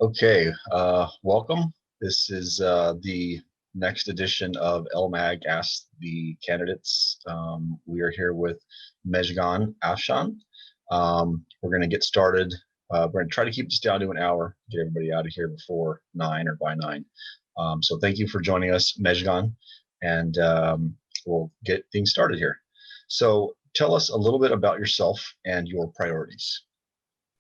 Okay, welcome. This is the next edition of LMAG Ask the Candidates. We are here with Mejgan Afshan. We're going to get started. We're going to try to keep this down to an hour, get everybody out of here before 9 or by 9. So thank you for joining us, Mejgan, and we'll get things started here. So tell us a little bit about yourself and your priorities.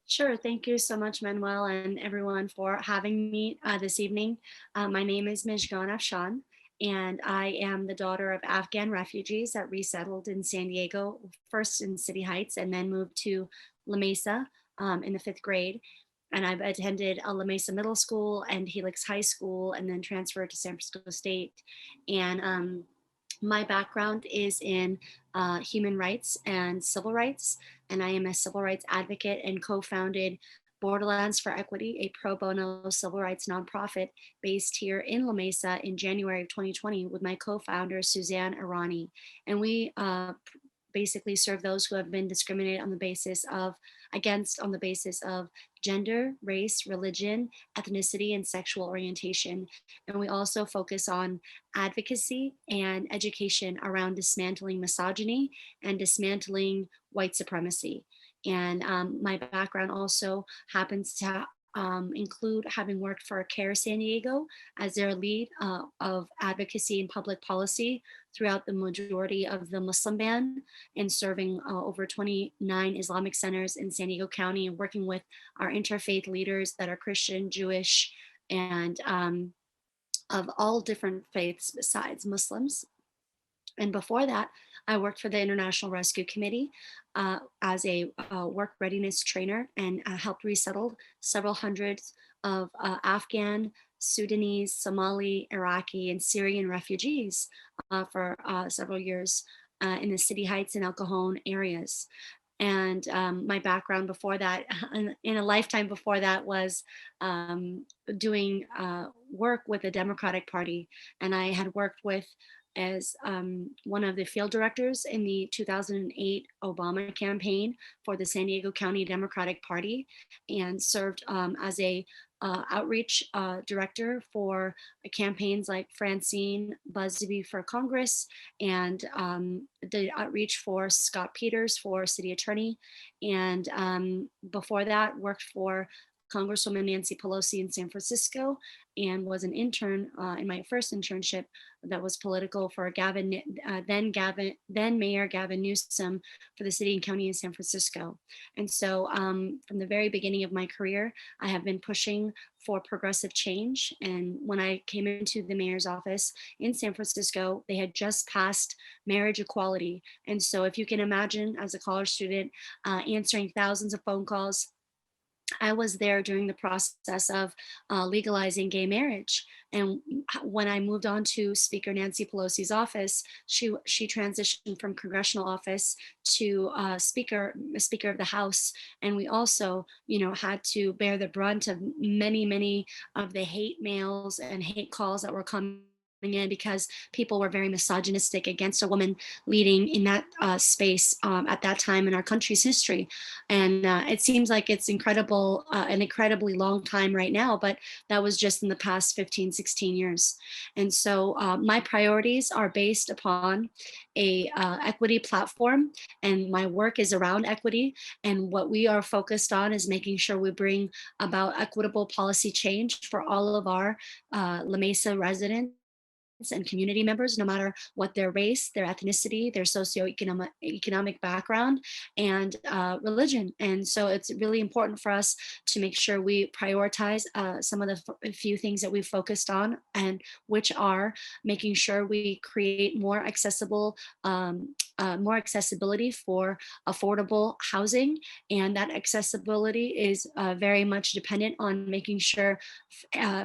Sure. Thank you so much, Manuel, and everyone for having me this evening. My name is Mejgan Afshan, and I am the daughter of Afghan refugees that resettled in San Diego, first in City Heights, and then moved to La Mesa in the fifth grade. And I've attended La Mesa Middle School and Helix High School, and then transferred to San Francisco State. And my background is in human rights and civil rights, and I am a civil rights advocate and co-founded Borderlands for Equity, a pro bono civil rights nonprofit based here in La Mesa in January of 2020 with my co-founder, Suzanne Irani. And we basically serve those who have been discriminated on the basis of gender, race, religion, ethnicity, and sexual orientation. And we also focus on advocacy and education around dismantling misogyny and dismantling white supremacy. And my background also happens to include having worked for CARE San Diego as their lead of advocacy and public policy throughout the majority of the Muslim ban, and serving over 29 Islamic centers in San Diego County, and working with our interfaith leaders that are Christian, Jewish, and of all different faiths besides Muslims. And before that, I worked for the International Rescue Committee as a work readiness trainer, and helped resettle several hundreds of Afghan, Sudanese, Somali, Iraqi, and Syrian refugees for several years in the City Heights and El Cajon areas. And my background before that, in a lifetime before that, was doing work with the Democratic Party. And I had worked with as one of the field directors in the 2008 Obama campaign for the San Diego County Democratic Party, and served as a outreach director for campaigns like Francine Busby for Congress, and the outreach for Scott Peters for city attorney. And before that, worked for Congresswoman Nancy Pelosi in San Francisco, and was an intern in my first internship that was political for then Mayor Gavin Newsom for the city and county in San Francisco. And so from the very beginning of my career, I have been pushing for progressive change. And when I came into the mayor's office in San Francisco, they had just passed marriage equality. And so if you can imagine, as a college student, answering thousands of phone calls, I was there during the process of legalizing gay marriage. And when I moved on to Speaker Nancy Pelosi's office, she transitioned from congressional office to Speaker of the House. And we also, had to bear the brunt of many of the hate mails and hate calls that were coming in, because people were very misogynistic against a woman leading in that space at that time in our country's history. And it seems like it's an incredibly long time right now, but that was just in the past 15, 16 years. And so my priorities are based upon a equity platform, and my work is around equity. And what we are focused on is making sure we bring about equitable policy change for all of our La Mesa residents and community members, no matter what their race, their ethnicity, their socioeconomic background, and religion. And so it's really important for us to make sure we prioritize some of the few things that we've focused on, and which are making sure we create more accessibility for affordable housing. And that accessibility is very much dependent on making sure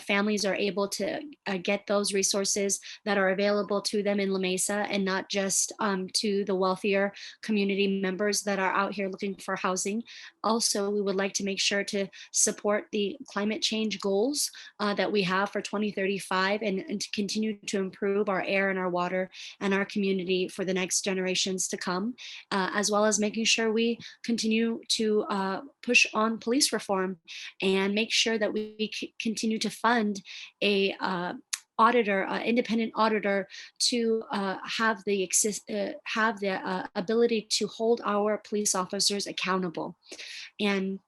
families are able to get those resources that are available to them in La Mesa, and not just to the wealthier community members that are out here looking for housing. Also, we would like to make sure to support the climate change goals that we have for 2035, and to continue to improve our air and our water and our community for the next generation generations to come, as well as making sure we continue to push on police reform and make sure that we continue to fund a auditor, independent auditor, to have the ability to hold our police officers accountable. And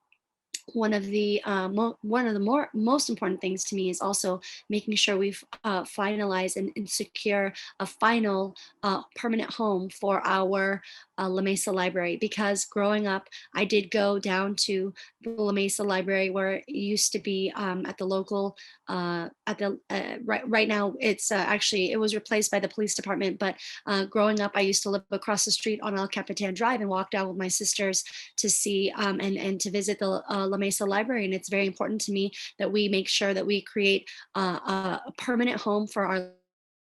one of the most important things to me is also making sure we've finalized and secure a final permanent home for our La Mesa Library, because growing up I did go down to the La Mesa Library, where it used to be at the local at the right now it's actually, it was replaced by the police department, but growing up I used to live across the street on El Capitan Drive and walk down with my sisters to see and to visit the La Mesa Library. And it's very important to me that we make sure that we create a permanent home for our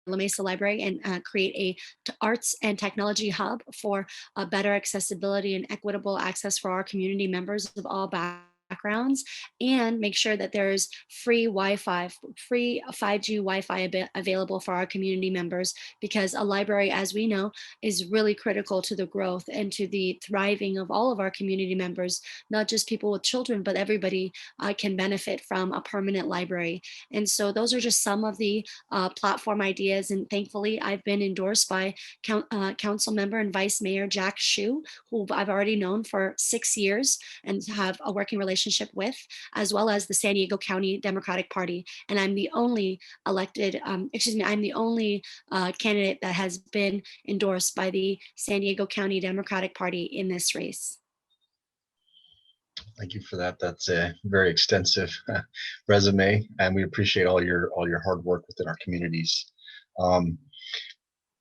La Mesa Library, and create a arts and technology hub for better accessibility and equitable access for our community members of all backgrounds, and make sure that there's free Wi-Fi, free 5G Wi-Fi available for our community members, because a library, as we know, is really critical to the growth and to the thriving of all of our community members, not just people with children, but everybody can benefit from a permanent library. And so those are just some of the platform ideas. And thankfully, I've been endorsed by Council Member and Vice Mayor Jack Shu, who I've already known for 6 years and have a working relationship with, as well as the San Diego County Democratic Party. And I'm the only I'm the only candidate that has been endorsed by the San Diego County Democratic Party in this race. Thank you for that. That's a very extensive resume, and we appreciate all your hard work within our communities. Um,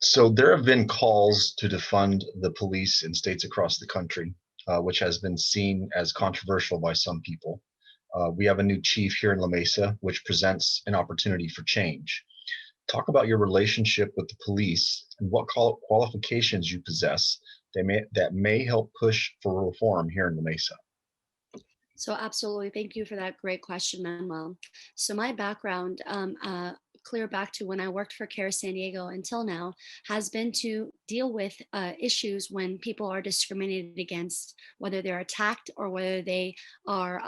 so there have been calls to defund the police in states across the country, which has been seen as controversial by some people. We have a new chief here in La Mesa, which presents an opportunity for change. Talk about your relationship with the police and what qualifications you possess that may help push for reform here in La Mesa. So absolutely, thank you for that great question, Manuel. So my background, clear back to when I worked for CARE San Diego until now, has been to deal with issues when people are discriminated against, whether they're attacked or whether they are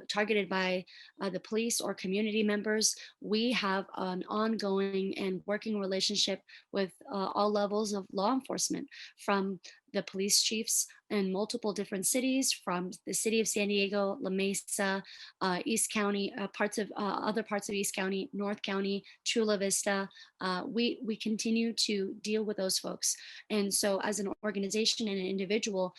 targeted by the police or community members. We have an ongoing and working relationship with all levels of law enforcement, from the police chiefs in multiple different cities, from the city of San Diego, La Mesa, East County, other parts of East County, North County, Chula Vista. We continue to deal with those folks. And so as an organization and an individual,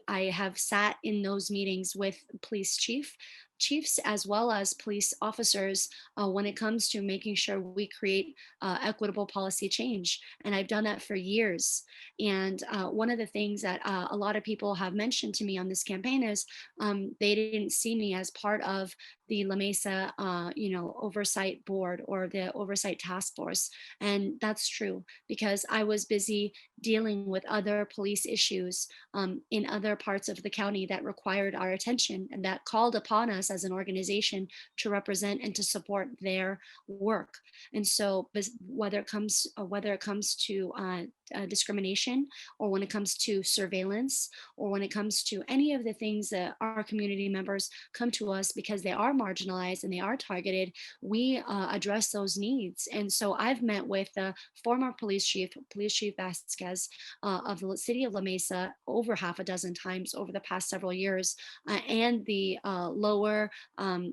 I have sat in those meetings with police chiefs as well as police officers when it comes to making sure we create equitable policy change. And I've done that for years. And one of the things that a lot of people have mentioned to me on this campaign is they didn't see me as part of the La Mesa, oversight board or the oversight task force. And that's true, because I was busy dealing with other police issues in other parts of the county that required our attention and that called upon us as an organization to represent and to support their work. And so whether it comes to discrimination, or when it comes to surveillance, or when it comes to any of the things that our community members come to us because they are marginalized and they are targeted, we address those needs. And so I've met with the former police chief Vasquez of the city of La Mesa over half a dozen times over the past several years, and the lower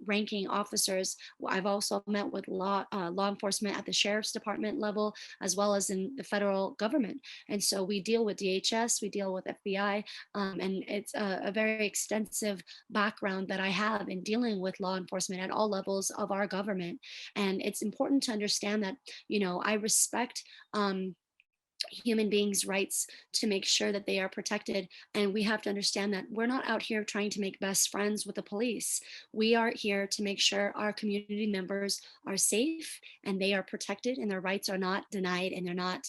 ranking officers. I've also met with law enforcement at the sheriff's department level, as well as in the federal government. And so we deal with DHS, we deal with FBI, and it's a very extensive background that I have in dealing with law enforcement at all levels of our government. And it's important to understand that, I respect human beings' rights to make sure that they are protected. And we have to understand that we're not out here trying to make best friends with the police. We are here to make sure our community members are safe and they are protected and their rights are not denied, and they're not,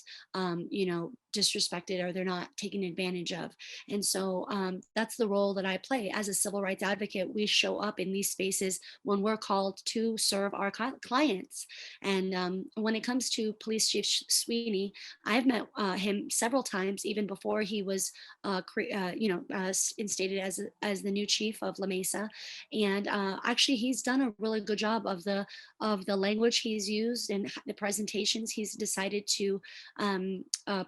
disrespected or they're not taken advantage of. And so that's the role that I play as a civil rights advocate. We show up in these spaces when we're called to serve our clients. And when it comes to Police Chief Sweeney, I've met him several times, even before he was, instated as the new chief of La Mesa. And actually, he's done a really good job of the language he's used and the presentations he's decided to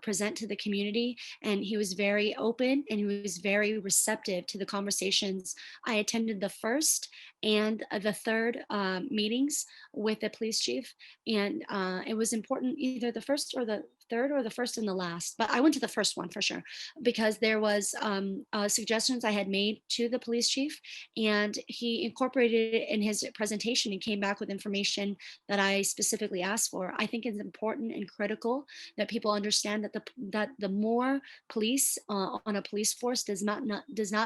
present to the community. And he was very open and he was very receptive to the conversations. I attended the first and the third meetings with the police chief, and it was important, either the first or the third or the first and the last, but I went to the first one for sure, because there was suggestions I had made to the police chief, and he incorporated it in his presentation and came back with information that I specifically asked for. I think it's important and critical that people understand that the more police on a police force does not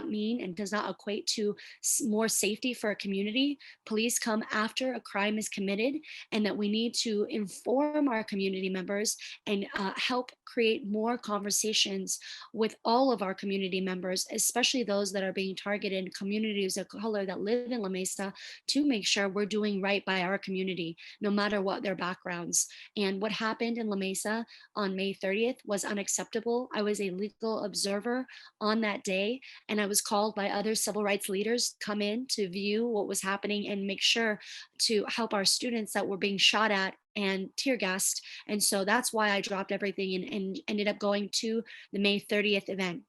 mean and does not equate to more safety for a community. Police come after a crime is committed, and that we need to inform our community members and help create more conversations with all of our community members, especially those that are being targeted, communities of color that live in La Mesa, to make sure we're doing right by our community, no matter what their backgrounds. And what happened in La Mesa on May 30th was unacceptable. I was a legal observer on that day, and I was called by other civil rights leaders to come in to view what was happening and make sure to help our students that were being shot at and tear gassed. And so that's why I dropped everything and ended up going to the May 30th event.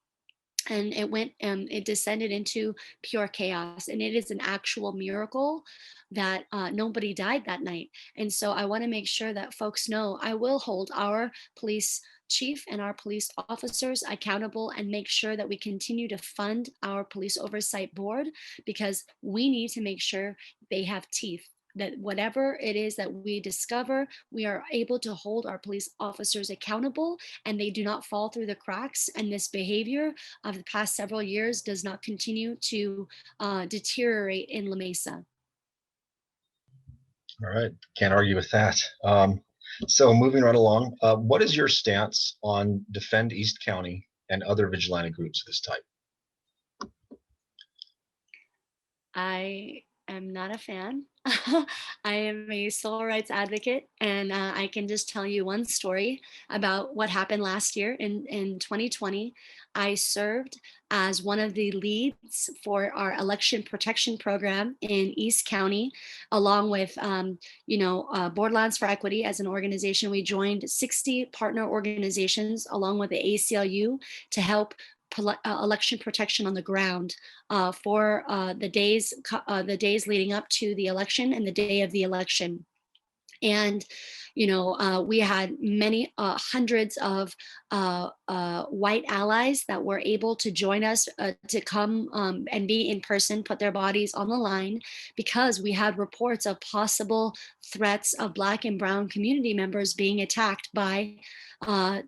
And it descended into pure chaos. And it is an actual miracle that nobody died that night. And so I want to make sure that folks know I will hold our police chief and our police officers accountable and make sure that we continue to fund our police oversight board, because we need to make sure they have teeth, that whatever it is that we discover, we are able to hold our police officers accountable and they do not fall through the cracks. And this behavior of the past several years does not continue to deteriorate in La Mesa. All right, can't argue with that. So moving right along, what is your stance on Defend East County and other vigilante groups of this type? I am not a fan. I am a civil rights advocate, and I can just tell you one story about what happened last year in 2020. I served as one of the leads for our election protection program in East County, along with, Borderlands for Equity as an organization. We joined 60 partner organizations along with the ACLU to help election protection on the ground for the days leading up to the election and the day of the election. And we had many hundreds of white allies that were able to join us to come and be in person, put their bodies on the line, because we had reports of possible threats of Black and Brown community members being attacked by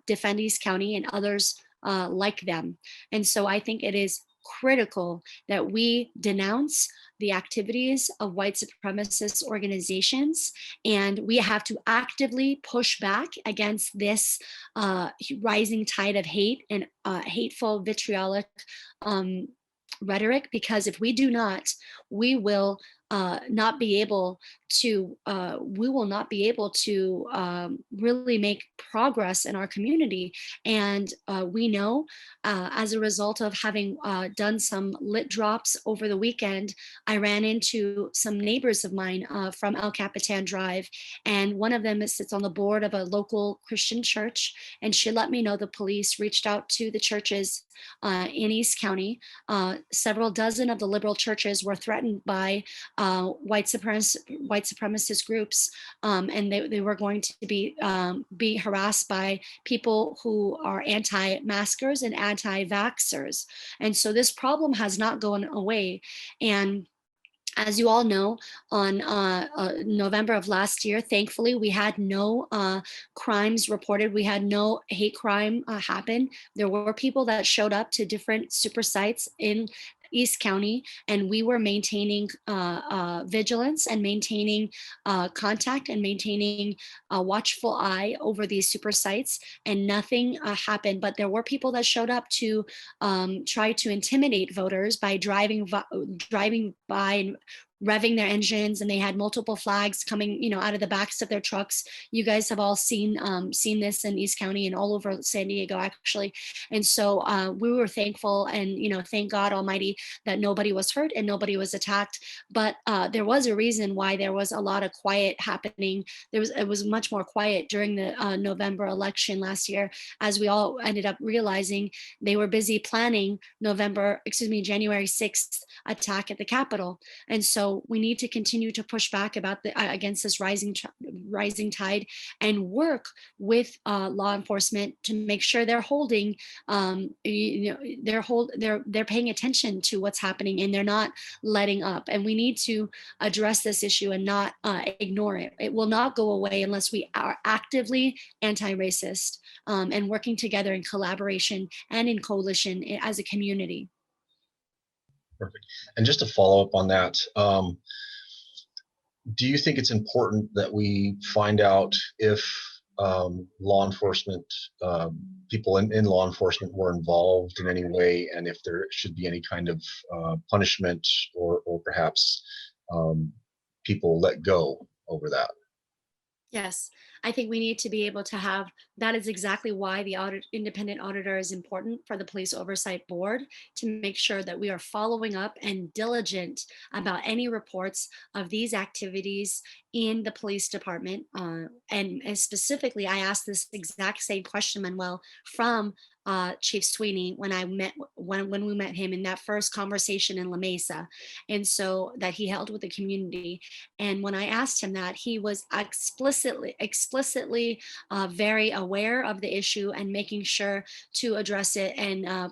Defend East County and others like them. And so I think it is critical that we denounce the activities of white supremacist organizations, and we have to actively push back against this rising tide of hate and hateful, vitriolic rhetoric, because if we do not, we will not be able to really make progress in our community. And we know, as a result of having done some lit drops over the weekend, I ran into some neighbors of mine from El Capitan Drive, and one of them sits on the board of a local Christian church, and she let me know the police reached out to the churches in East County. Several dozen of the liberal churches were threatened by white supremacist groups, and they were going to be harassed by people who are anti-maskers and anti-vaxxers. And so this problem has not gone away. And as you all know, on November of last year, thankfully, we had no crimes reported. We had no hate crime happen. There were people that showed up to different super sites in East County, and we were maintaining vigilance and maintaining contact and maintaining a watchful eye over these super sites, and nothing happened. But there were people that showed up to try to intimidate voters by driving by and revving their engines, and they had multiple flags coming, out of the backs of their trucks. You guys have all seen this in East County and all over San Diego, actually. And so we were thankful, and thank God Almighty that nobody was hurt and nobody was attacked. But there was a reason why there was a lot of quiet happening. It was much more quiet during the November election last year, as we all ended up realizing they were busy planning January 6th attack at the Capitol. And so we need to continue to push back against this rising tide, and work with law enforcement to make sure they're holding, they're paying attention to what's happening, and they're not letting up. And we need to address this issue and not ignore it. It will not go away unless we are actively anti-racist, and working together in collaboration and in coalition as a community. Perfect. And just to follow up on that, do you think it's important that we find out if law enforcement, people in law enforcement were involved in any way, and if there should be any kind of punishment or perhaps people let go over that? Yes, I think we need to be able to have, that is exactly why the independent auditor is important for the Police Oversight Board, to make sure that we are following up and diligent about any reports of these activities in the police department. And specifically, I asked this exact same question, Manuel, from Chief Sweeney when we met him in that first conversation in La Mesa, and so that he held with the community. And when I asked him that, he was explicitly very aware of the issue and making sure to address it, and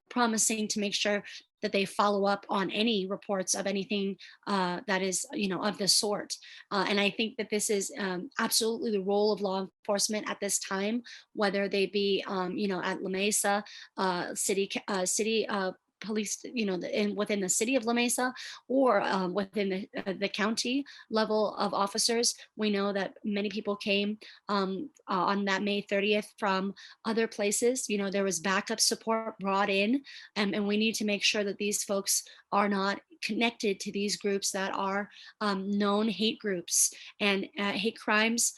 promising to make sure that they follow up on any reports of anything that is, of the sort. And I think that this is absolutely the role of law enforcement at this time, whether they be, at La Mesa city police, within the city of La Mesa, or within the county level of officers. We know that many people came on that May 30th from other places. There was backup support brought in, and we need to make sure that these folks are not connected to these groups that are known hate groups. And hate crimes,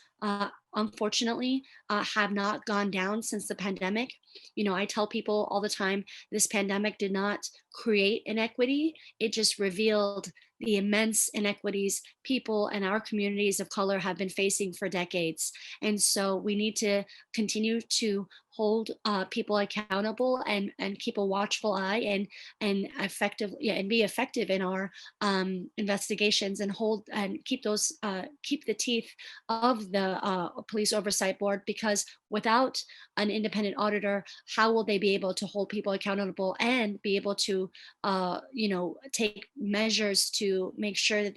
unfortunately, have not gone down since the pandemic. I tell people all the time, this pandemic did not create inequity. It just revealed the immense inequities people and our communities of color have been facing for decades. And so we need to continue to hold people accountable, and keep a watchful eye, and be effective in our investigations, and keep the teeth of the Police Oversight Board, because without an independent auditor, how will they be able to hold people accountable and be able to take measures to make sure that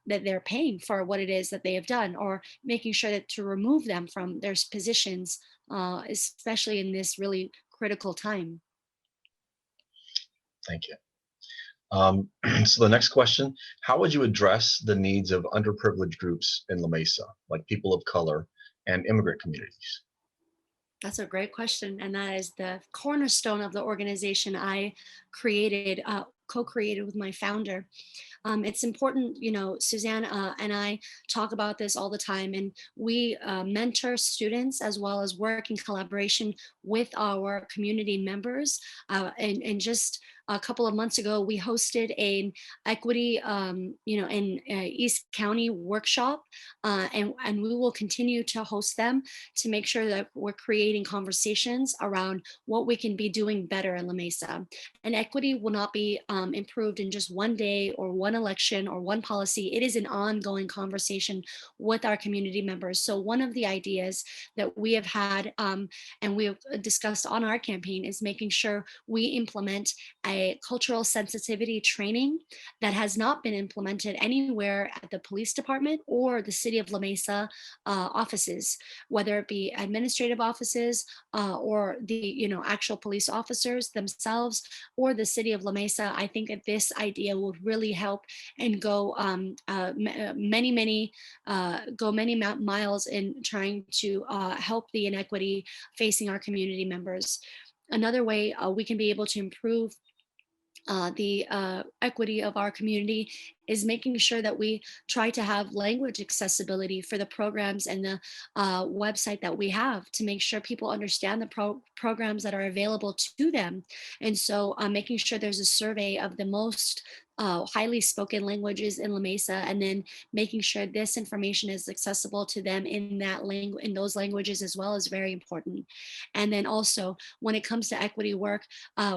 that they're paying for what it is that they have done, or making sure that to remove them from their positions, especially in this really critical time. Thank you. So the next question, how would you address the needs of underprivileged groups in La Mesa, like people of color and immigrant communities? That's a great question. And that is the cornerstone of the organization I co-created with my founder. It's important, Suzanne and I talk about this all the time, and we mentor students as well as work in collaboration with our community members. And just a couple of months ago, we hosted an equity, in East County workshop, and we will continue to host them to make sure that we're creating conversations around what we can be doing better in La Mesa. And equity will not be improved in just one day or one election or one policy. It is an ongoing conversation with our community members. So one of the ideas that we have had and we have discussed on our campaign is making sure we implement a cultural sensitivity training that has not been implemented anywhere at the police department or the city of La Mesa offices, whether it be administrative offices or the actual police officers themselves or the city of La Mesa. I think that this idea would really help and go many miles in trying to help the inequity facing our community members. Another way we can be able to improve the equity of our community is making sure that we try to have language accessibility for the programs and the website that we have to make sure people understand the programs that are available to them. And so making sure there's a survey of the most highly spoken languages in La Mesa, and then making sure this information is accessible to them in that language, in those languages as well, is very important. And then also, when it comes to equity work,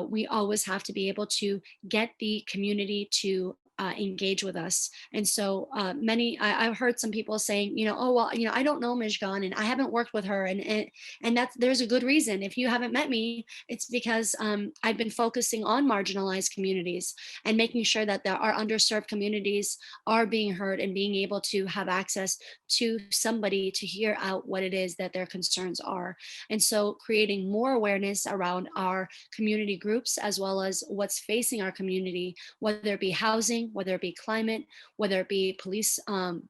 we always have to be able to get the community to engage with us. And so I've heard some people saying, oh, well, I don't know Mejgan and I haven't worked with her. And that's, there's a good reason. If you haven't met me, it's because I've been focusing on marginalized communities and making sure that our underserved communities are being heard and being able to have access to somebody to hear out what it is that their concerns are. And so creating more awareness around our community groups, as well as what's facing our community, whether it be housing, whether it be climate, whether it be police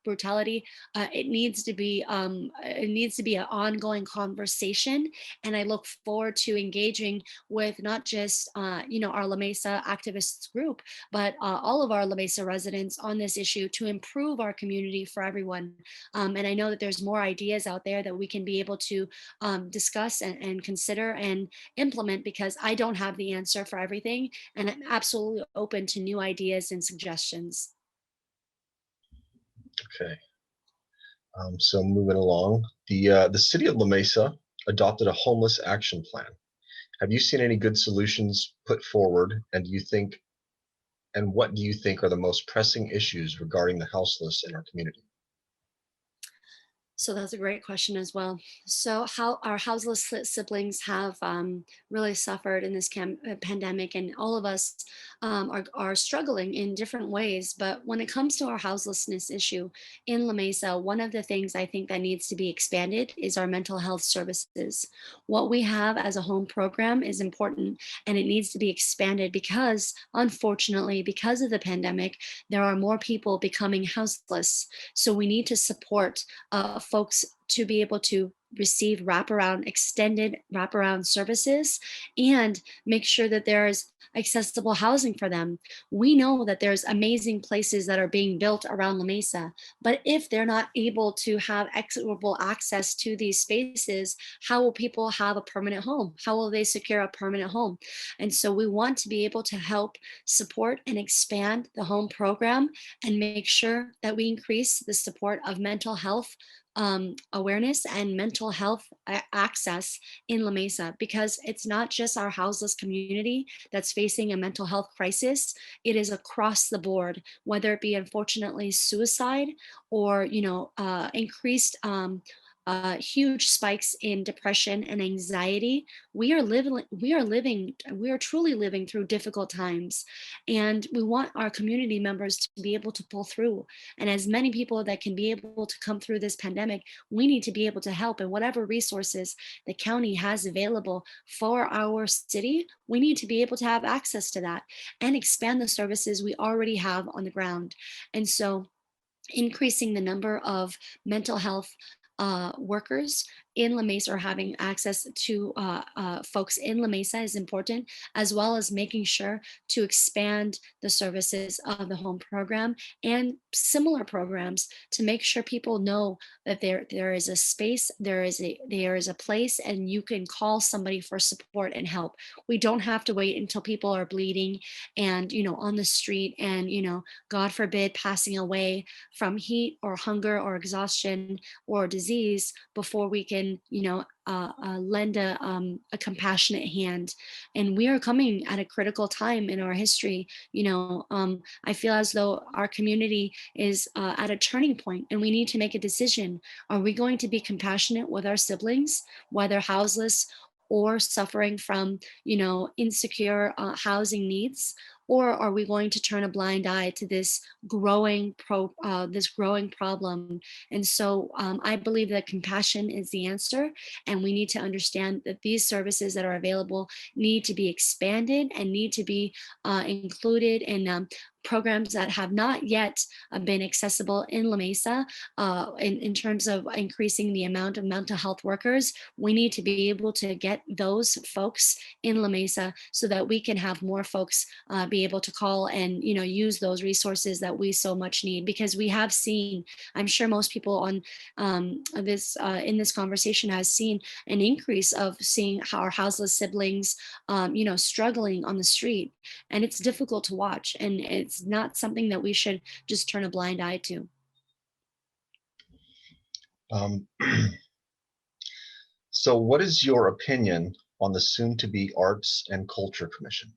brutality, it needs to be an ongoing conversation. And I look forward to engaging with not just our La Mesa activists group, but all of our La Mesa residents on this issue to improve our community for everyone. And I know that there's more ideas out there that we can be able to discuss and consider and implement, because I don't have the answer for everything. And I'm absolutely open to new ideas and suggestions. Okay. So moving along, the city of La Mesa adopted a homeless action plan. Have you seen any good solutions put forward? And what do you think are the most pressing issues regarding the houseless in our community? So that's a great question as well. So how our houseless siblings have really suffered in this pandemic, and all of us are struggling in different ways. But when it comes to our houselessness issue in La Mesa, one of the things I think that needs to be expanded is our mental health services. What we have as a home program is important, and it needs to be expanded because, unfortunately, because of the pandemic, there are more people becoming houseless. So we need to support folks to be able to receive extended wraparound services, and make sure that there's accessible housing for them. We know that there's amazing places that are being built around La Mesa, but if they're not able to have equitable access to these spaces, how will people have a permanent home? How will they secure a permanent home? And so we want to be able to help support and expand the home program and make sure that we increase the support of mental health awareness and mental health access in La Mesa, because it's not just our houseless community that's facing a mental health crisis. It is across the board, whether it be, unfortunately, suicide or increased huge spikes in depression and anxiety. We are truly living through difficult times, and we want our community members to be able to pull through. And as many people that can be able to come through this pandemic, we need to be able to help. And whatever resources the county has available for our city, we need to be able to have access to that and expand the services we already have on the ground. And so increasing the number of mental health workers in La Mesa, or having access to folks in La Mesa, is important, as well as making sure to expand the services of the home program and similar programs to make sure people know that there is a space, there is a place, and you can call somebody for support and help. We don't have to wait until people are bleeding and on the street and God forbid passing away from heat or hunger or exhaustion or disease before we can lend a compassionate hand. And we are coming at a critical time in our history. I feel as though our community is at a turning point, and we need to make a decision. Are we going to be compassionate with our siblings, whether houseless or suffering from, insecure housing needs? Or are we going to turn a blind eye to this growing problem? And so I believe that compassion is the answer, and we need to understand that these services that are available need to be expanded and need to be included in programs that have not yet been accessible in La Mesa. In terms of increasing the amount of mental health workers, we need to be able to get those folks in La Mesa so that we can have more folks be able to call and use those resources that we so much need, because we have seen, I'm sure most people on this in this conversation has seen an increase of seeing our houseless siblings struggling on the street, and it's difficult to watch, and it's not something that we should just turn a blind eye to. Um, so, what is your opinion on the soon-to-be Arts and Culture Commission?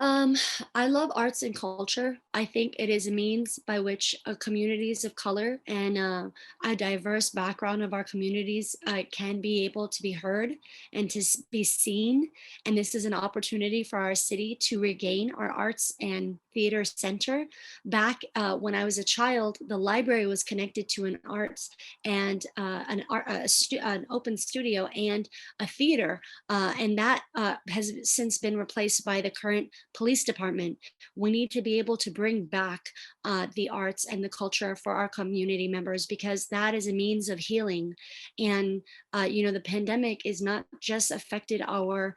Um, I love arts and culture. I think it is a means by which communities of color and a diverse background of our communities can be able to be heard and to be seen. And this is an opportunity for our city to regain our arts and theater center. Back when I was a child, the library was connected to an arts and an open studio and a theater, and that has since been replaced by the current police department. We need to be able to bring back the arts and the culture for our community members, because that is a means of healing. And the pandemic is not just affected our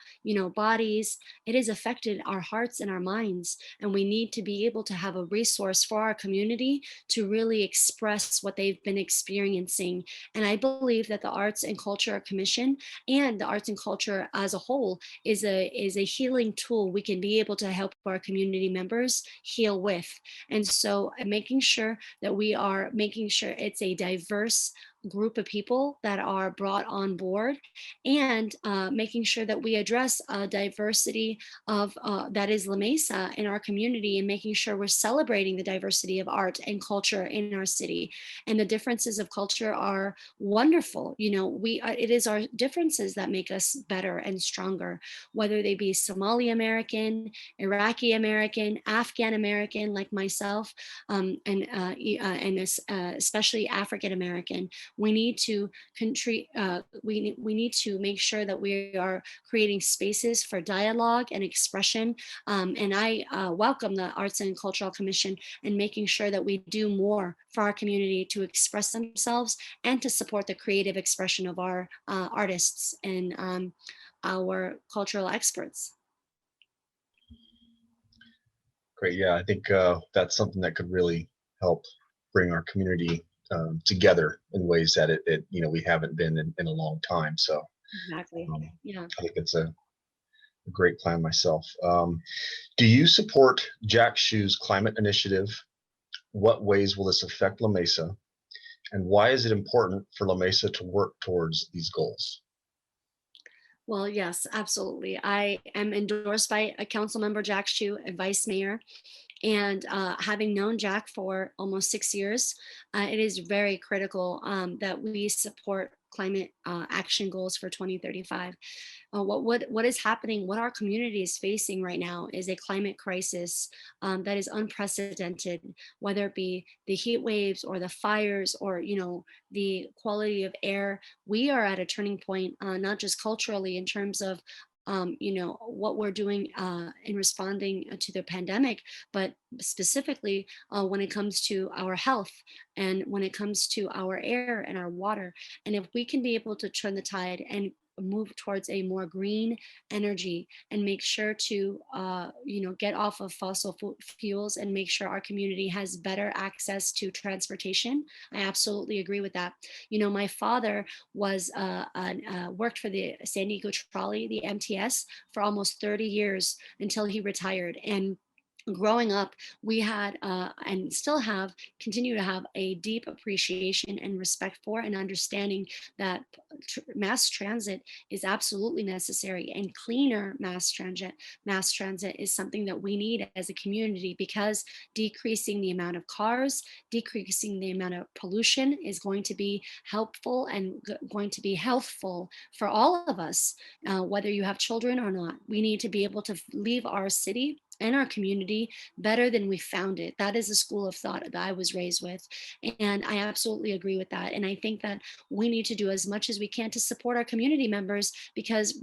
bodies, it has affected our hearts and our minds, and we need to be able to have a resource for our community to really express what they've been experiencing. And I believe that the Arts and Culture Commission and the arts and culture as a whole is a healing tool we can be able to help our community members heal with. And so making sure that we are making sure it's a diverse group of people that are brought on board, and making sure that we address diversity of that is La Mesa in our community, and making sure we're celebrating the diversity of art and culture in our city. And the differences of culture are wonderful. It is our differences that make us better and stronger, whether they be Somali American, Iraqi American, Afghan American, like myself, and especially African American. We need to we need to make sure that we are creating spaces for dialogue and expression. And I welcome the Arts and Cultural Commission and making sure that we do more for our community to express themselves and to support the creative expression of our artists and our cultural experts. Great. Yeah, I think that's something that could really help bring our community together in ways that we haven't been in a long time. So Exactly. um, Yeah. I think it's a great plan myself. Do you support Jack Shu's climate initiative? What ways will this affect La Mesa? And why is it important for La Mesa to work towards these goals? Well, yes, absolutely. I am endorsed by a council member, Jack Shu, a vice mayor. And having known Jack for almost 6 years, it is very critical that we support climate action goals for 2035. What is happening, what our community is facing right now is a climate crisis that is unprecedented, whether it be the heat waves or the fires or the quality of air. We are at a turning point, not just culturally in terms of what we're doing in responding to the pandemic, but specifically when it comes to our health and when it comes to our air and our water. And if we can be able to turn the tide and move towards a more green energy and make sure to get off of fossil fuels and make sure our community has better access to transportation, I absolutely agree with that. My father was worked for the San Diego Trolley, the MTS, for almost 30 years until he retired. And growing up, we had and still have, continue to have a deep appreciation and respect for and understanding that mass transit is absolutely necessary, and cleaner mass transit is something that we need as a community, because decreasing the amount of cars, decreasing the amount of pollution is going to be helpful and going to be healthful for all of us, whether you have children or not. We need to be able to leave our city and our community better than we found it. That is a school of thought that I was raised with. And I absolutely agree with that. And I think that we need to do as much as we can to support our community members, because,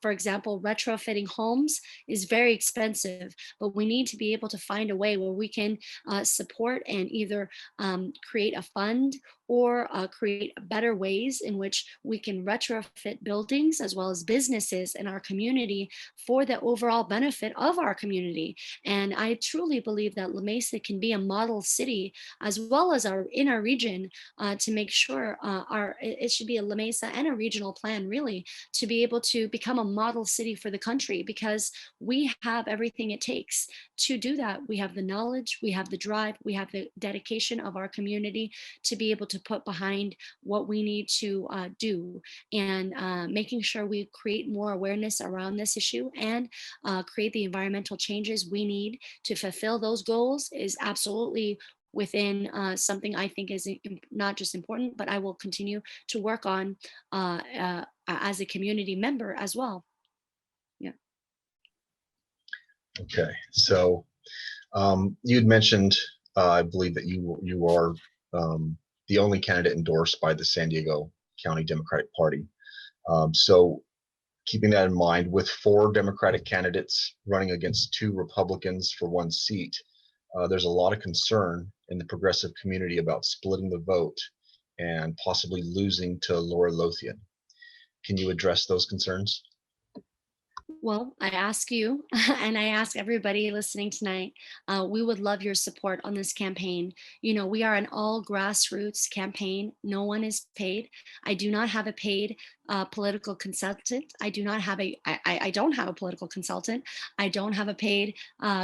for example, retrofitting homes is very expensive, but we need to be able to find a way where we can support and either create a fund or create better ways in which we can retrofit buildings as well as businesses in our community for the overall benefit of our community. And I truly believe that La Mesa can be a model city as well as our in our region, to make sure it should be a La Mesa and a regional plan, really, to be able to become a model city for the country, because we have everything it takes to do that. We have the knowledge, we have the drive, we have the dedication of our community to be able to put behind what we need to do, and making sure we create more awareness around this issue, and create the environmental changes we need to fulfill those goals is absolutely within something I think is not just important, but I will continue to work on as a community member as well. Yeah. Okay, so you'd mentioned, I believe that you are the only candidate endorsed by the San Diego County Democratic Party. So keeping that in mind, with 4 Democratic candidates running against 2 Republicans for 1 seat, there's a lot of concern in the progressive community about splitting the vote and possibly losing to Laura Lothian. Can you address those concerns? Well, I ask you, and I ask everybody listening tonight, we would love your support on this campaign. You know, we are an all grassroots campaign. No one is paid. I do not have a paid political consultant. I don't have a political consultant. I don't have a paid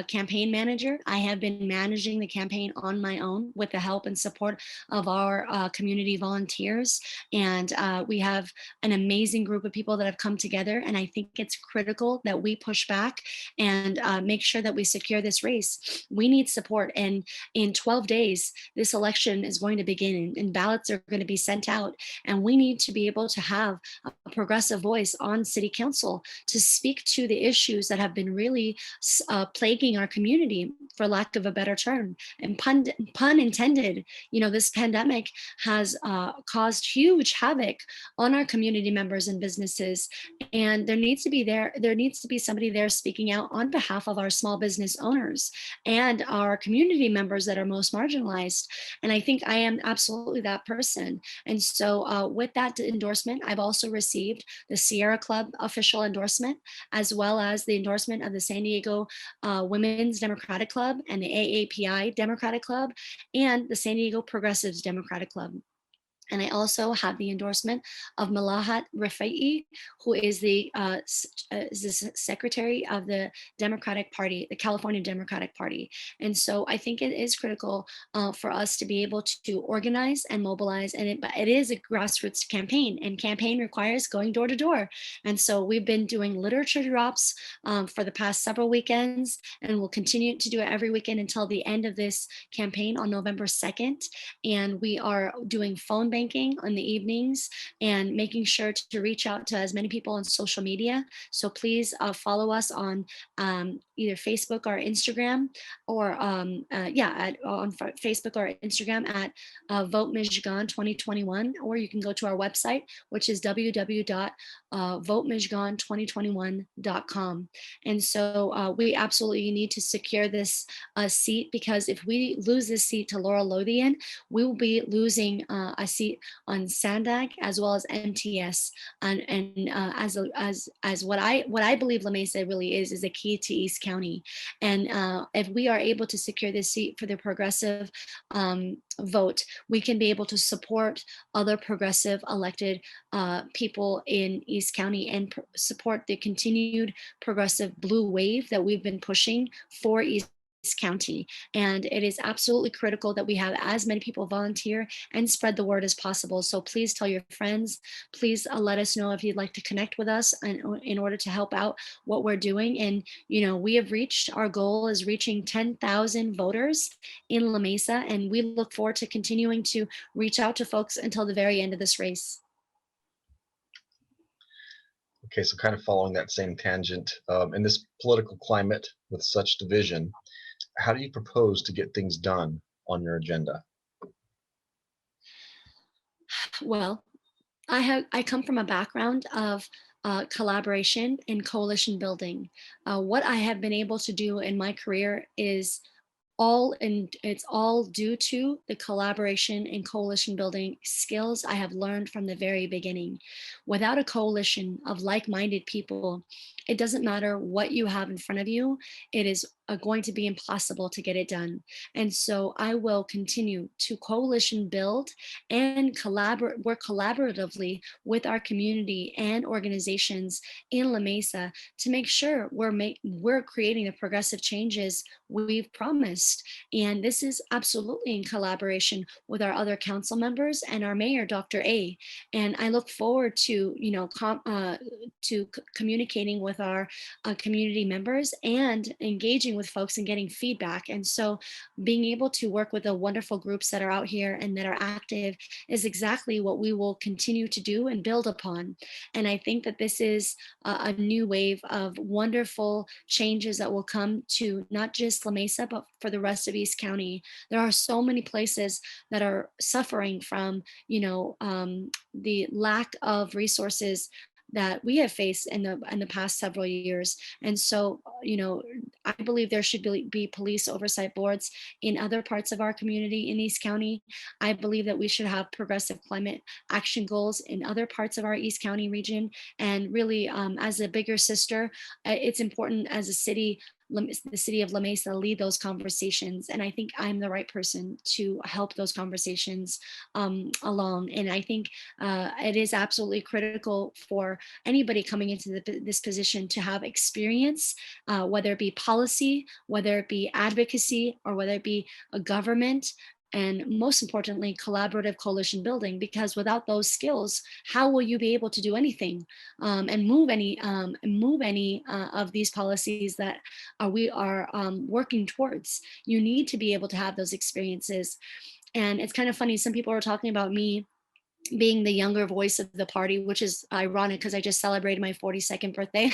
campaign manager. I have been managing the campaign on my own with the help and support of our community volunteers. And we have an amazing group of people that have come together. And I think it's critical that we push back and make sure that we secure this race. We need support. And in 12 days, this election is going to begin, and ballots are going to be sent out. And we need to be able to have a progressive voice on city council to speak to the issues that have been really plaguing our community, for lack of a better term. And pun intended, you know, this pandemic has caused huge havoc on our community members and businesses. And there needs to be somebody there speaking out on behalf of our small business owners and our community members that are most marginalized. And I think I am absolutely that person. And so with that endorsement, I've also received the Sierra Club official endorsement, as well as the endorsement of the San Diego Women's Democratic Club and the AAPI Democratic Club and the San Diego Progressives Democratic Club. And I also have the endorsement of Malahat Rafai, who is the secretary of the Democratic Party, the California Democratic Party. And so I think it is critical for us to be able to organize and mobilize. And it is a grassroots campaign, and campaign requires going door to door. And so we've been doing literature drops for the past several weekends, and we'll continue to do it every weekend until the end of this campaign on November 2nd. And we are doing phone banking in the evenings and making sure to reach out to as many people on social media. So please follow us on either Facebook or Instagram, or on Facebook or Instagram at Vote Mejgan 2021, or you can go to our website, which is www.votemejgan2021.com. And so we absolutely need to secure this seat, because if we lose this seat to Laura Lothian, we will be losing a seat on Sandag as well as MTS, and as what I believe La Mesa really is a key to East County. And if we are able to secure this seat for the progressive vote, we can be able to support other progressive elected people in East County and support the continued progressive blue wave that we've been pushing for East East County. And it is absolutely critical that we have as many people volunteer and spread the word as possible. So please tell your friends. Please let us know if you'd like to connect with us in order to help out what we're doing. And, we have reached, our goal is reaching 10,000 voters in La Mesa. And we look forward to continuing to reach out to folks until the very end of this race. Okay, so kind of following that same tangent, in this political climate with such division, how do you propose to get things done on your agenda? Well, I come from a background of collaboration and coalition building. What I have been able to do in my career is it's all due to the collaboration and coalition building skills I have learned from the very beginning. Without a coalition of like-minded people, it doesn't matter what you have in front of you, it is going to be impossible to get it done. And so I will continue to coalition build and work collaboratively with our community and organizations in La Mesa to make sure we're creating the progressive changes we've promised. And this is absolutely in collaboration with our other council members and our mayor, Dr. A. And I look forward to, communicating with our community members and engaging with folks and getting feedback. And so being able to work with the wonderful groups that are out here and that are active is exactly what we will continue to do and build upon. And I think that this is a new wave of wonderful changes that will come to not just La Mesa, but for the rest of East County. There are so many places that are suffering from, the lack of resources that we have faced in the past several years. And so, I believe there should be police oversight boards in other parts of our community in East County. I believe that we should have progressive climate action goals in other parts of our East County region. And really, as a bigger sister, it's important as a city, the city of La Mesa, lead those conversations. And I think I'm the right person to help those conversations along. And I think it is absolutely critical for anybody coming into this position to have experience, whether it be policy, whether it be advocacy, or whether it be a government, and most importantly, collaborative coalition building, because without those skills, how will you be able to do anything and move any of these policies that we are working towards? You need to be able to have those experiences. And it's kind of funny, some people are talking about me being the younger voice of the party, which is ironic because I just celebrated my 42nd birthday.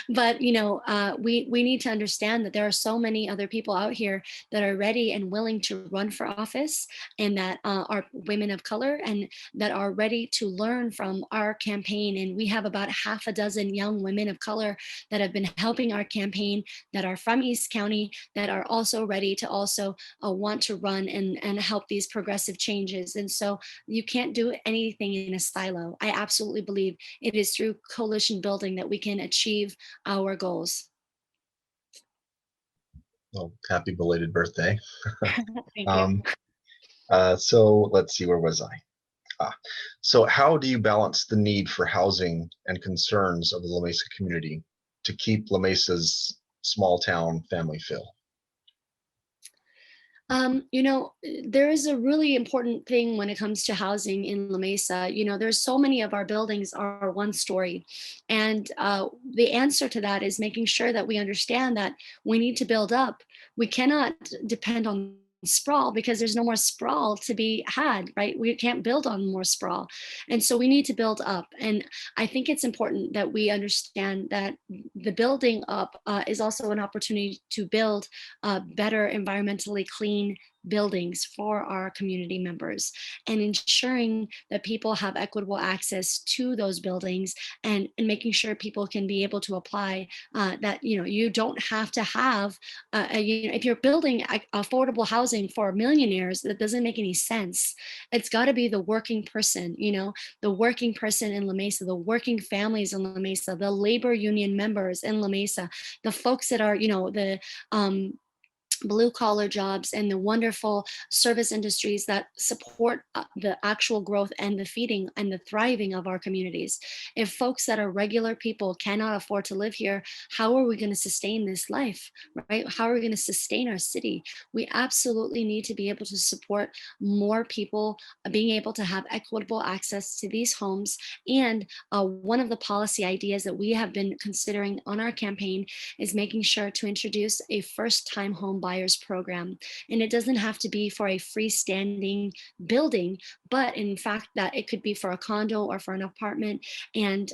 But we need to understand that there are so many other people out here that are ready and willing to run for office, and that are women of color and that are ready to learn from our campaign. And we have about half a dozen young women of color that have been helping our campaign, that are from East County, that are also ready to also want to run and help these progressive changes. And so you can't do anything in a silo. I absolutely believe it is through coalition building that we can achieve our goals. Well, happy belated birthday. Thank you. Um, so let's see, where was I? So how do you balance the need for housing and concerns of the La Mesa community to keep La Mesa's small town family feel? There is a really important thing when it comes to housing in La Mesa. There's so many of our buildings are one story. And the answer to that is making sure that we understand that we need to build up. We cannot depend on sprawl because there's no more sprawl to be had, right? We can't build on more sprawl. And so we need to build up. And I think it's important that we understand that the building up is also an opportunity to build better environmentally clean buildings for our community members, and ensuring that people have equitable access to those buildings, and making sure people can be able to apply, that you don't have to have if you're building affordable housing for millionaires, that doesn't make any sense. It's got to be the working person, the working person in La Mesa, the working families in La Mesa, the labor union members in La Mesa, the folks that are the blue collar jobs and the wonderful service industries that support the actual growth and the feeding and the thriving of our communities. If folks that are regular people cannot afford to live here, how are we going to sustain this life, right? How are we going to sustain our city? We absolutely need to be able to support more people being able to have equitable access to these homes. And one of the policy ideas that we have been considering on our campaign is making sure to introduce a first time home buyers program. And it doesn't have to be for a freestanding building, but in fact, that it could be for a condo or for an apartment. And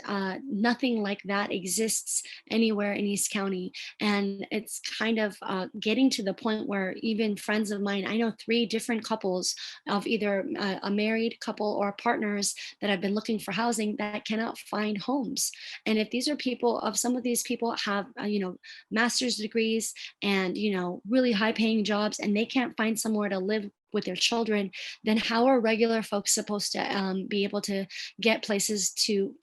nothing like that exists anywhere in East County. And it's kind of getting to the point where even friends of mine, I know 3 different couples of either a married couple or partners that have been looking for housing that cannot find homes. And if these are people, of some of these people have, master's degrees and, really high paying jobs, and they can't find somewhere to live with their children, then how are regular folks supposed to be able to get places to,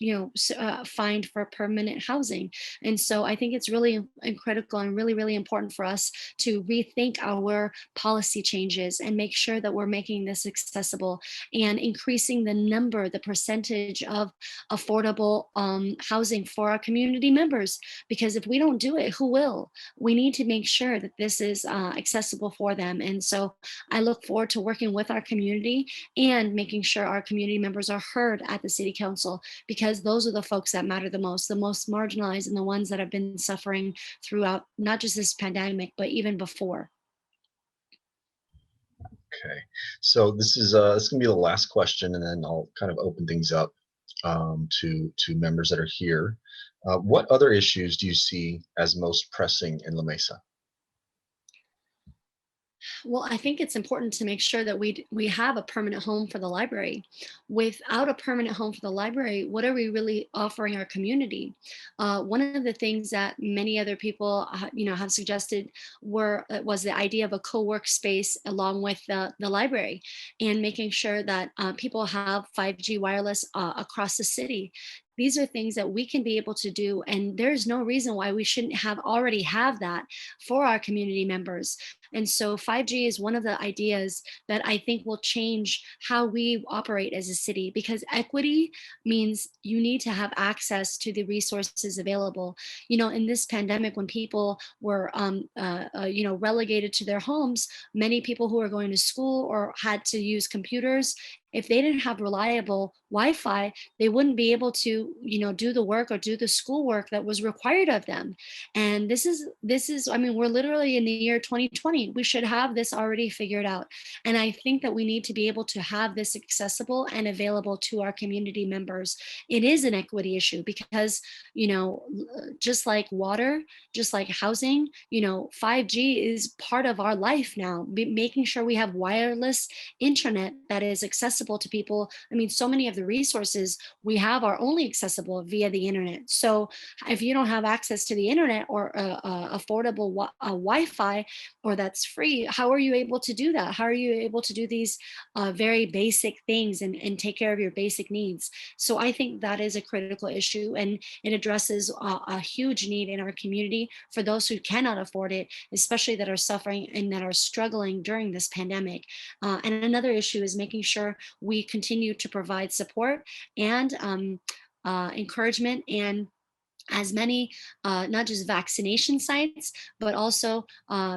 find for permanent housing? And so I think it's really critical and really, really important for us to rethink our policy changes and make sure that we're making this accessible and increasing the percentage of affordable housing for our community members. Because if we don't do it, who will? We need to make sure that this is accessible for them. And so I look forward to working with our community and making sure our community members are heard at the city council, because those are the folks that matter the most marginalized, and the ones that have been suffering throughout not just this pandemic, but even before. Okay, so this is gonna be the last question, and then I'll kind of open things up to members that are here. What other issues do you see as most pressing in La Mesa? Well, I think it's important to make sure that we have a permanent home for the library. Without a permanent home for the library, what are we really offering our community? One of the things that many other people, have suggested was the idea of a co-work space along with the library, and making sure that people have 5G wireless across the city. These are things that we can be able to do, and there's no reason why we shouldn't have already have that for our community members. And so 5G is one of the ideas that I think will change how we operate as a city, because equity means you need to have access to the resources available. In this pandemic, when people were, relegated to their homes, many people who are going to school or had to use computers, if they didn't have reliable Wi-Fi, they wouldn't be able to, do the work or do the schoolwork that was required of them. And this is, I mean, we're literally in the year 2020. We should have this already figured out. And I think that we need to be able to have this accessible and available to our community members. It is an equity issue because, just like water, just like housing, 5G is part of our life now. Making sure we have wireless internet that is accessible to people. I mean, so many of the resources we have are only accessible via the internet. So if you don't have access to the internet or affordable Wi-Fi, or that's free, how are you able to do that? How are you able to do these very basic things and take care of your basic needs? So I think that is a critical issue, and it addresses a huge need in our community for those who cannot afford it, especially that are suffering and that are struggling during this pandemic. And another issue is making sure we continue to provide support and encouragement, and as many, not just vaccination sites, but also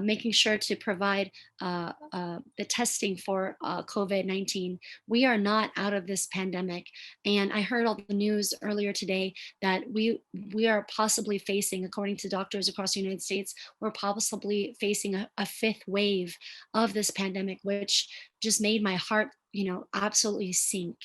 making sure to provide the testing for COVID-19. We are not out of this pandemic. And I heard all the news earlier today that we are possibly facing, according to doctors across the United States, we're possibly facing a fifth wave of this pandemic, which just made my heart absolutely sink.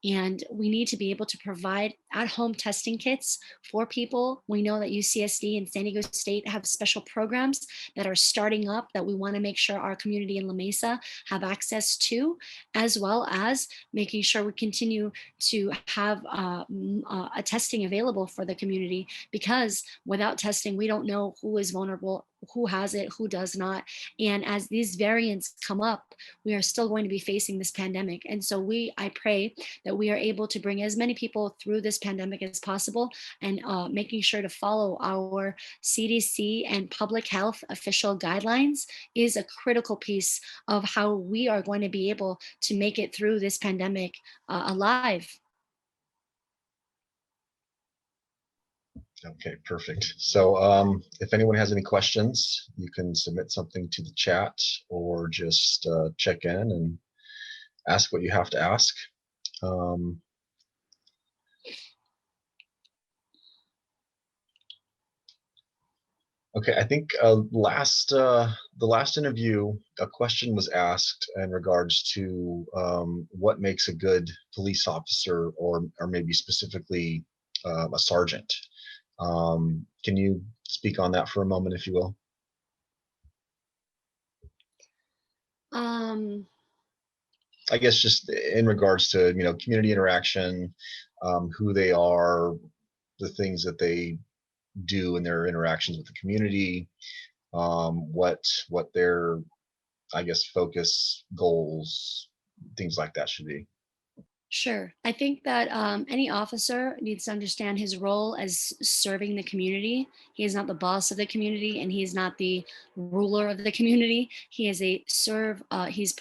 And we need to be able to provide at-home testing kits for people. We know that UCSD and San Diego State have special programs that are starting up that we want to make sure our community in La Mesa have access to, as well as making sure we continue to have a testing available for the community, because without testing, we don't know who is vulnerable who has it, who does not. And as these variants come up, we are still going to be facing this pandemic. And so I pray that we are able to bring as many people through this pandemic as possible, and making sure to follow our CDC and public health official guidelines is a critical piece of how we are going to be able to make it through this pandemic alive. Okay, perfect. So if anyone has any questions, you can submit something to the chat or just check in and ask what you have to ask. Okay, I think the last interview, a question was asked in regards to what makes a good police officer, or maybe specifically a sergeant. Can you speak on that for a moment, if you will? I guess just in regards to community interaction, who they are, the things that they do in their interactions with the community, what their, I guess, focus, goals, things like that should be. Sure. I think that any officer needs to understand his role as serving the community. He is not the boss of the community, and he is not the ruler of the community. He is a serve. He's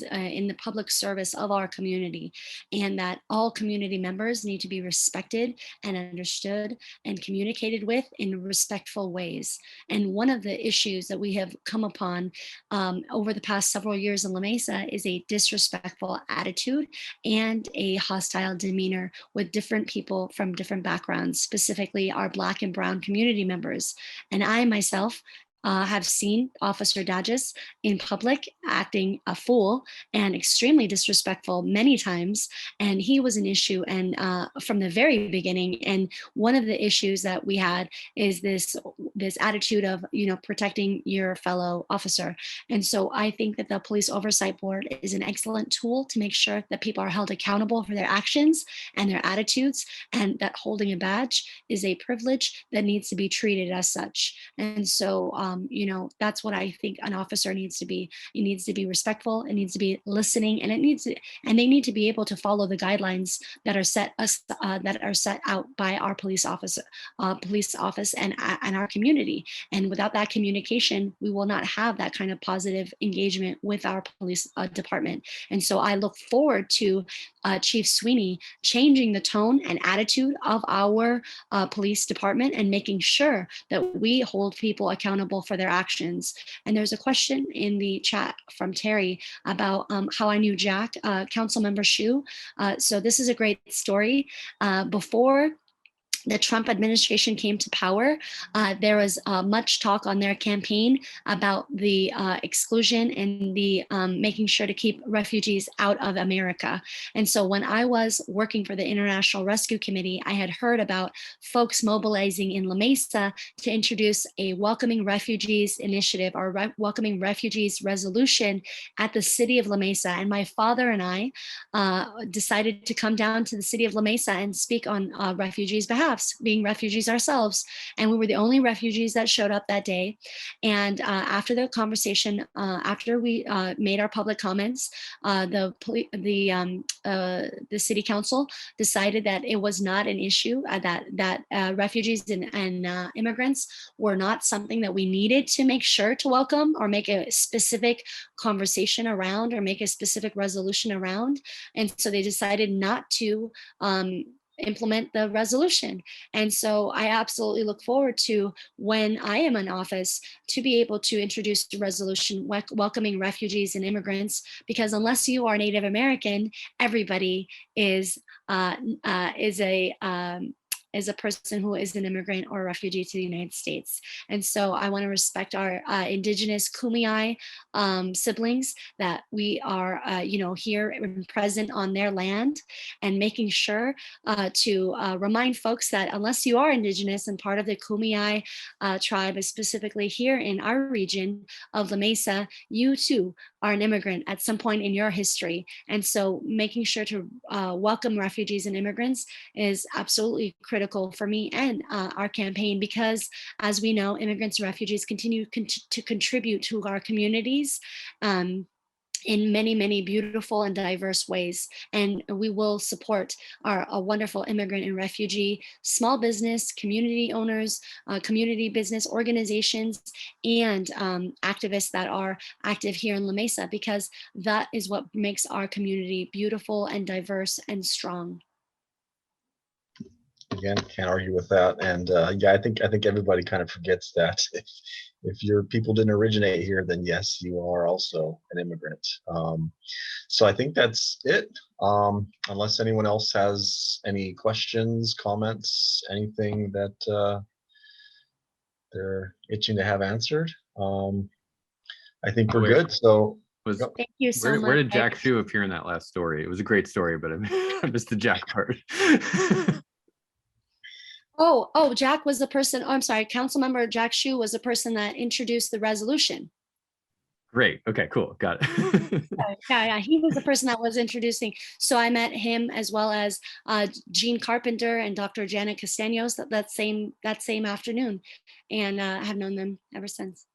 in the public service of our community, and that all community members need to be respected and understood and communicated with in respectful ways. And one of the issues that we have come upon over the past several years in La Mesa is a disrespectful attitude and a hostile demeanor with different people from different backgrounds, specifically our Black and Brown community members. And I myself have seen Officer Dodges in public acting a fool and extremely disrespectful many times. And he was an issue, and from the very beginning. And one of the issues that we had is this attitude of protecting your fellow officer. And so I think that the Police Oversight Board is an excellent tool to make sure that people are held accountable for their actions and their attitudes, and that holding a badge is a privilege that needs to be treated as such. And so that's what I think an officer needs to be. It needs to be respectful, it needs to be listening, and they need to be able to follow the guidelines that are set out by our police office and our community. And without that communication, we will not have that kind of positive engagement with our police department. And so I look forward to Chief Sweeney changing the tone and attitude of our police department and making sure that we hold people accountable for their actions. And there's a question in the chat from Terry about how I knew Jack, Council Member Shu. So this is a great story. Before the Trump administration came to power, there was much talk on their campaign about the exclusion and the making sure to keep refugees out of America. And so when I was working for the International Rescue Committee, I had heard about folks mobilizing in La Mesa to introduce a welcoming refugees initiative, or welcoming refugees resolution at the city of La Mesa. And my father and I decided to come down to the city of La Mesa and speak on refugees' behalf, being refugees ourselves. And we were the only refugees that showed up that day. And after the conversation, after we made our public comments, the city council decided that it was not an issue, that refugees and immigrants were not something that we needed to make sure to welcome or make a specific conversation around or make a specific resolution around. And so they decided not to implement the resolution. And so I absolutely look forward to, when I am in office, to be able to introduce the resolution welcoming refugees and immigrants, because unless you are Native American, everybody is a person who is an immigrant or a refugee to the United States. And so I want to respect our indigenous Kumeyaay siblings, that we are, here and present on their land, and making sure to remind folks that unless you are Indigenous and part of the Kumeyaay tribe, specifically here in our region of La Mesa, you too are an immigrant at some point in your history. And so making sure to welcome refugees and immigrants is absolutely critical for me and our campaign, because as we know, immigrants and refugees continue to contribute to our communities in many, many beautiful and diverse ways. And we will support our wonderful immigrant and refugee small business, community owners, community business organizations, and activists that are active here in La Mesa, because that is what makes our community beautiful and diverse and strong. Again, can't argue with that. And yeah, I think everybody kind of forgets that if your people didn't originate here, then yes, you are also an immigrant. So I think that's it. Unless anyone else has any questions, comments, anything that they're itching to have answered, I think we're good. So thank you so much. Where did Jack Shu appear in that last story? It was a great story, but I missed the Jack part. Oh, Jack was the person, I'm sorry, Councilmember Jack Shu was the person that introduced the resolution. Great. Okay, cool. Got it. Yeah, he was the person that was introducing. So I met him, as well as Jean Carpenter and Dr. Janet Castaños that same afternoon, and have known them ever since.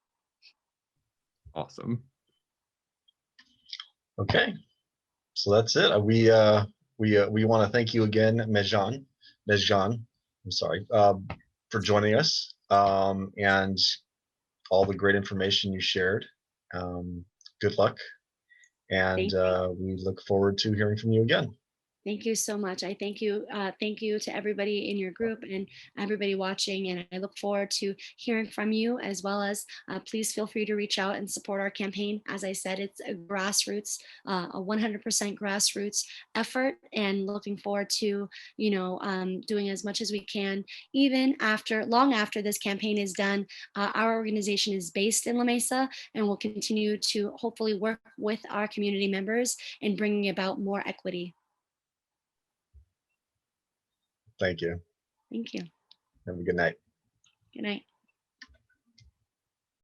Awesome. Okay, so that's it. We want to thank you again, Mejgan, I'm sorry, for joining us, and all the great information you shared. Good luck, and we look forward to hearing from you again. Thank you so much. I thank you. Thank you to everybody in your group and everybody watching. And I look forward to hearing from you, as well as please feel free to reach out and support our campaign. As I said, it's a grassroots, a 100% grassroots effort, and looking forward to, doing as much as we can, even long after this campaign is done. Our organization is based in La Mesa, and will continue to hopefully work with our community members in bringing about more equity. Thank you. Thank you. Have a good night. Good night.